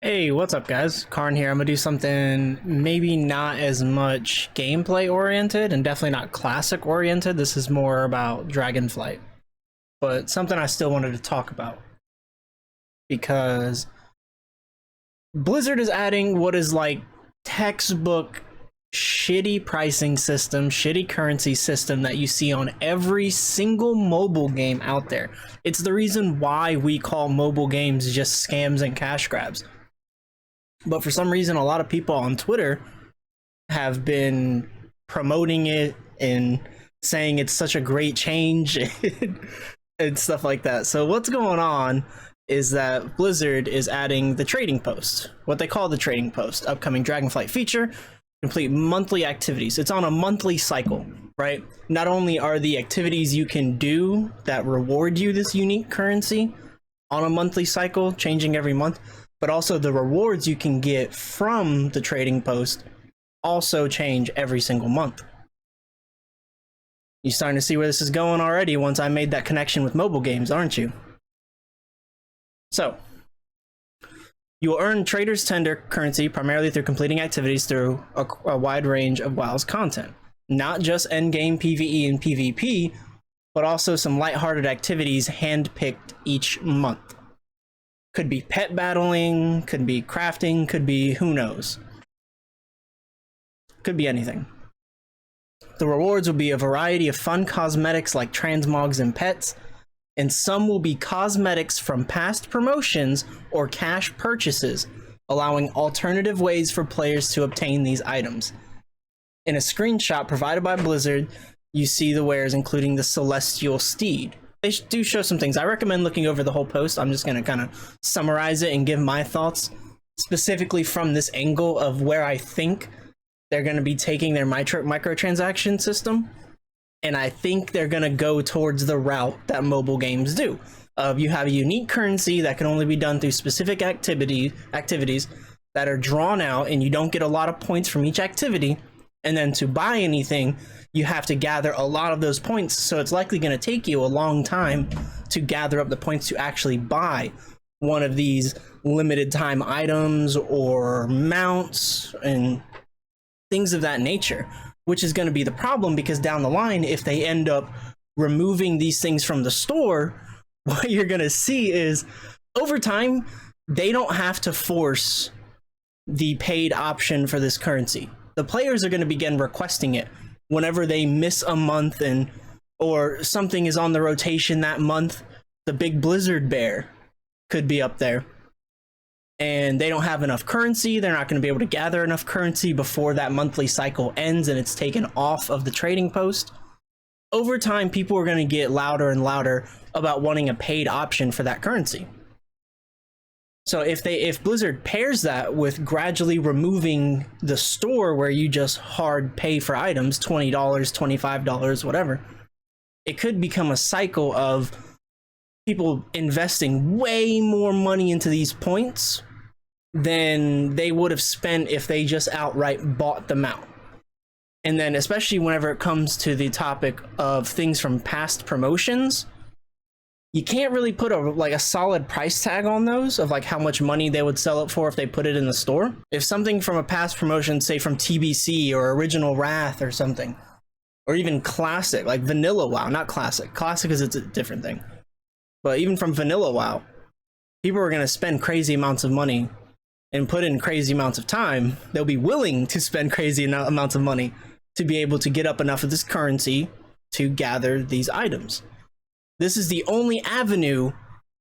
Hey, what's up guys? Karn here. I'm gonna do something maybe not as much gameplay oriented and definitely not classic oriented. This is more about Dragonflight, but something I still wanted to talk about because Blizzard is adding what is like textbook shitty pricing system, shitty currency system that you see on every single mobile game out there. It's the reason why we call mobile games just scams and cash grabs. But for some reason, a lot of people on Twitter have been promoting it and saying it's such a great change and stuff like that. So what's going on is that Blizzard is adding the trading post, what they call the trading post, upcoming Dragonflight feature, complete monthly activities. It's on a monthly cycle, right? Not only are the activities you can do that reward you this unique currency on a monthly cycle, changing every month, but also the rewards you can get from the trading post also change every single month. You're starting to see where this is going already once I made that connection with mobile games, aren't you? So, you will earn Trader's Tender currency primarily through completing activities through a wide range of WoW's content. Not just endgame PvE and PvP, but also some lighthearted activities handpicked each month. Could be pet battling, could be crafting, could be who knows. Could be anything. The rewards will be a variety of fun cosmetics like trasmogs and pets, and some will be cosmetics from past promotions or cash purchases, allowing alternative ways for players to obtain these items. In a screenshot provided by Blizzard, you see the wares including the Celestial Steed. They do show some things. I recommend looking over the whole post. I'm just going to kind of summarize it and give my thoughts specifically from this angle of where I think they're going to be taking their microtransaction system. And I think they're going to go towards the route that mobile games do. You have a unique currency that can only be done through specific activities that are drawn out, and you don't get a lot of points from each activity. And then to buy anything, you have to gather a lot of those points, so it's likely going to take you a long time to gather up the points to actually buy one of these limited time items or mounts and things of that nature, which is going to be the problem because down the line, if they end up removing these things from the store, what you're going to see is over time, they don't have to force the paid option for this currency. The players are going to begin requesting it whenever they miss a month or something is on the rotation that month. The big Blizzard bear could be up there and they don't have enough currency. They're not going to be able to gather enough currency before that monthly cycle ends and it's taken off of the trading post. Over time, people are going to get louder and louder about wanting a paid option for that currency. So if Blizzard pairs that with gradually removing the store where you just hard pay for items, $20, $25, whatever, it could become a cycle of people investing way more money into these points than they would have spent if they just outright bought them out. And then especially whenever it comes to the topic of things from past promotions, you can't really put a solid price tag on those of like how much money they would sell it for if they put it in the store. If something from a past promotion, say from TBC or Original Wrath or something, or even classic, like Vanilla WoW, not classic. Classic is it's a different thing. But even from Vanilla WoW, people are going to spend crazy amounts of money and put in crazy amounts of time. They'll be willing to spend crazy amounts of money to be able to get up enough of this currency to gather these items. This is the only avenue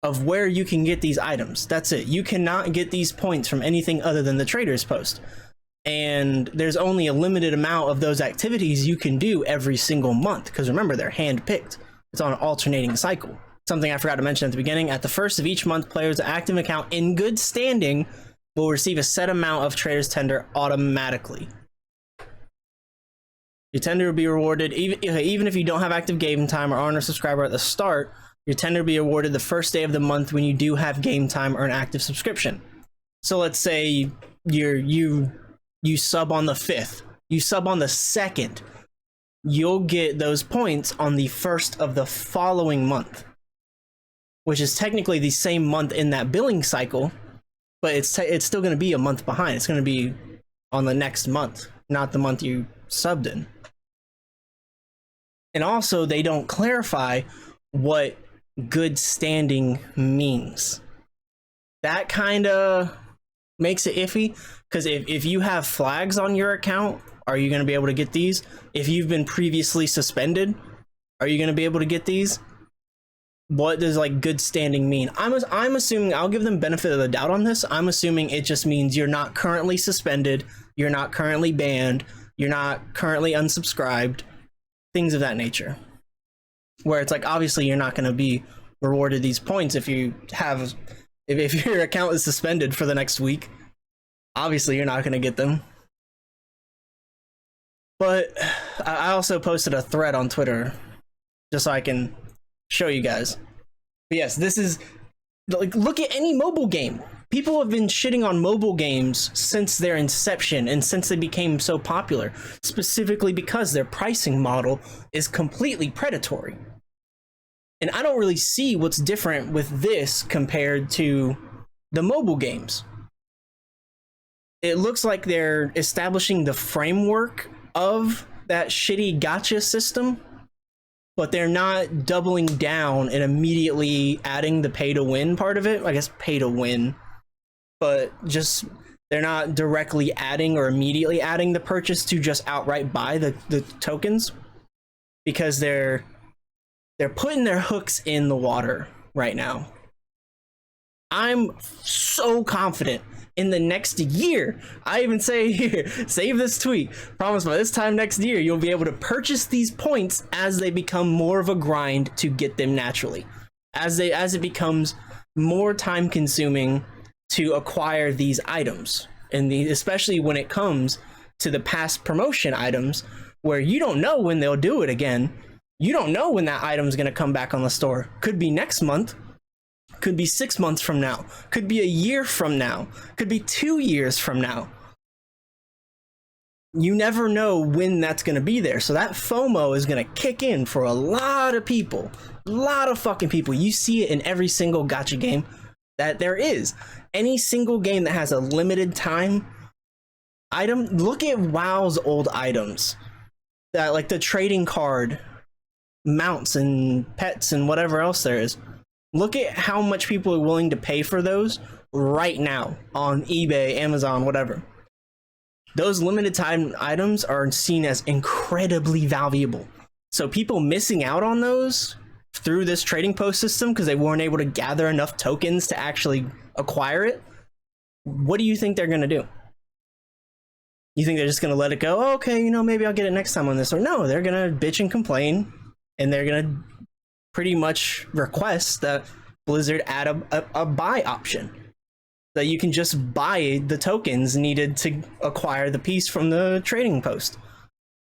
of where you can get these items. That's it. You cannot get these points from anything other than the trader's post. And there's only a limited amount of those activities you can do every single month. Because remember, they're hand-picked. It's on an alternating cycle. Something I forgot to mention at the beginning, at the first of each month, players with an active account in good standing will receive a set amount of Trader's Tender automatically. Your tender will be rewarded, even if you don't have active game time or aren't a subscriber at the start, your tender will be awarded the first day of the month when you do have game time or an active subscription. So let's say you sub on the 5th, you sub on the 2nd, you'll get those points on the 1st of the following month, which is technically the same month in that billing cycle, but it's still going to be a month behind. It's going to be on the next month, not the month you subbed in. And also, they don't clarify what good standing means. That kind of makes it iffy, because if you have flags on your account, are you going to be able to get these? If you've been previously suspended, are you going to be able to get these? What does like good standing mean? I'm assuming, I'll give them benefit of the doubt on this. I'm assuming it just means you're not currently suspended, you're not currently banned, you're not currently unsubscribed, things of that nature. Where it's like, obviously you're not going to be rewarded these points if you have, if your account is suspended for the next week. Obviously you're not going to get them. But I also posted a thread on Twitter just so I can show you guys. But yes, this is like, look at any mobile game. People have been shitting on mobile games since their inception and since they became so popular, specifically because their pricing model is completely predatory. And I don't really see what's different with this compared to the mobile games. It looks like they're establishing the framework of that shitty gacha system, but they're not doubling down and immediately adding the pay to win part of it. I guess pay to win, but just they're not directly adding or immediately adding the purchase to just outright buy the tokens, because they're putting their hooks in the water right now. I'm so confident in the next year. I even say here, save this tweet. Promise by this time next year, you'll be able to purchase these points as they become more of a grind to get them naturally. As it becomes more time consuming to acquire these items. And especially when it comes to the past promotion items, where you don't know when they'll do it again. You don't know when that item's going to come back on the store. Could be next month. Could be 6 months from now. Could be a year from now. Could be 2 years from now. You never know when that's going to be there. So that FOMO is going to kick in for a lot of people. A lot of fucking people. You see it in every single gacha game that there is. Any single game that has a limited time item. Look at WoW's old items. That, like the trading card, mounts and pets and whatever else there is. Look at how much people are willing to pay for those right now on eBay, Amazon, whatever. Those limited time items are seen as incredibly valuable. So people missing out on those through this trading post system because they weren't able to gather enough tokens to actually acquire it, what do you think they're going to do? You think they're just going to let it go? Oh, okay, maybe I'll get it next time on this. Or no, they're going to bitch and complain, and they're going to pretty much request that Blizzard add a buy option, that you can just buy the tokens needed to acquire the piece from the trading post.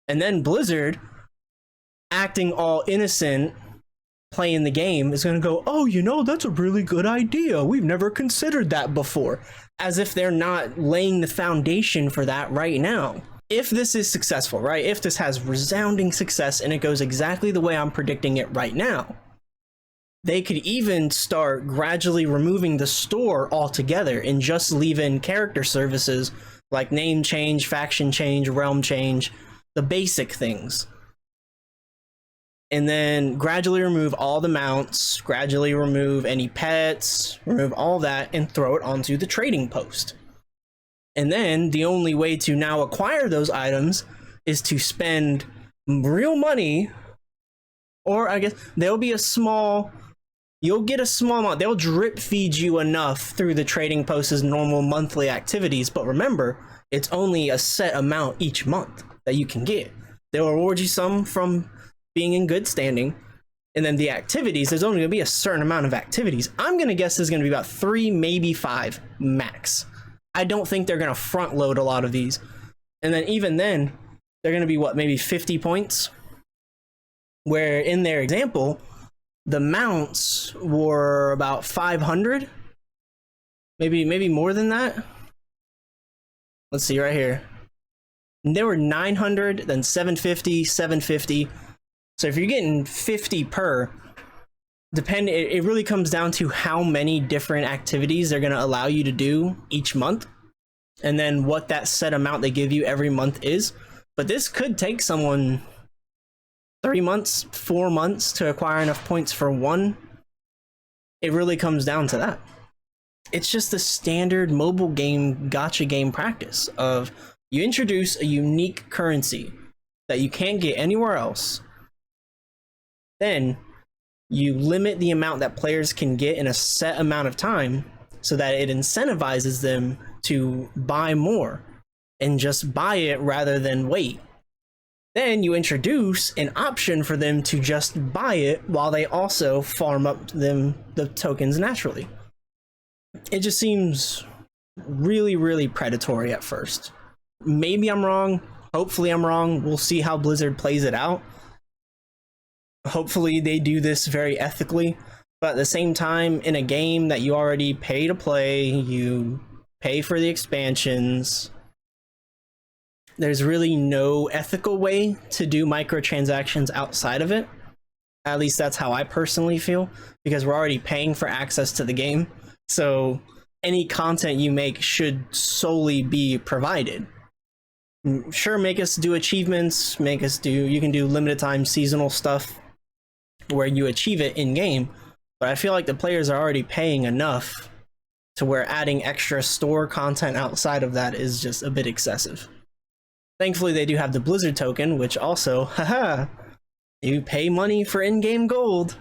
And then Blizzard, acting all innocent, playing the game, is going to go, oh, that's a really good idea. We've never considered that before. As if they're not laying the foundation for that right now. If this is successful, right? If this has resounding success and it goes exactly the way I'm predicting it right now, they could even start gradually removing the store altogether and just leave in character services like name change, faction change, realm change, the basic things. And then gradually remove all the mounts, gradually remove any pets, remove all that, and throw it onto the trading post. And then the only way to now acquire those items is to spend real money, or I guess there'll be you'll get a small amount. They'll drip feed you enough through the trading post's normal monthly activities. But remember, it's only a set amount each month that you can get. They'll reward you some from being in good standing. And then the activities, there's only going to be a certain amount of activities. I'm going to guess there's going to be about 3, maybe 5 max. I don't think they're going to front load a lot of these. And then even then, they're going to be maybe 50 points? Where in their example, the mounts were about 500? Maybe more than that? Let's see right here. And they were 900, then 750, 750. So if you're getting 50 per, it really comes down to how many different activities they're going to allow you to do each month, and then what that set amount they give you every month is. But this could take someone 3 months, 4 months to acquire enough points for one. It really comes down to that. It's just the standard mobile game gacha game practice of you introduce a unique currency that you can't get anywhere else. Then you limit the amount that players can get in a set amount of time so that it incentivizes them to buy more and just buy it rather than wait. Then you introduce an option for them to just buy it while they also farm up the tokens naturally. It just seems really, really predatory at first. Maybe I'm wrong. Hopefully I'm wrong. We'll see how Blizzard plays it out. Hopefully they do this very ethically, but at the same time, in a game that you already pay to play, you pay for the expansions, there's really no ethical way to do microtransactions outside of it. At least that's how I personally feel, because we're already paying for access to the game. So any content you make should solely be provided. Sure, make us do achievements, you can do limited time seasonal stuff where you achieve it in game, but I feel like the players are already paying enough to where adding extra store content outside of that is just a bit excessive. Thankfully, they do have the Blizzard token, which also, haha, you pay money for in-game gold.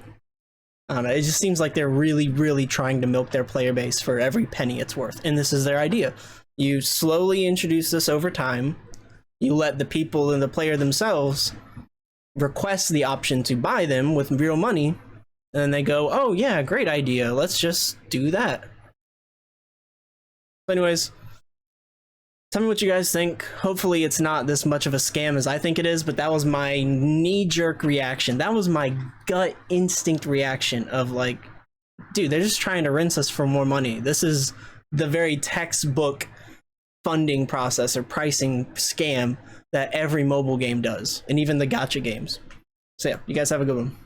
I don't know, it just seems like they're really, really trying to milk their player base for every penny it's worth, and this is their idea. You slowly introduce this over time, you let the people and the player themselves request the option to buy them with real money, and then they go, oh yeah, great idea, let's just do that. But anyways, tell me what you guys think. Hopefully it's not this much of a scam as I think it is, but that was my knee-jerk reaction. That was my gut instinct reaction of like, dude, they're just trying to rinse us for more money. This is the very textbook funding process or pricing scam that every mobile game does, and even the gacha games. So yeah, you guys have a good one.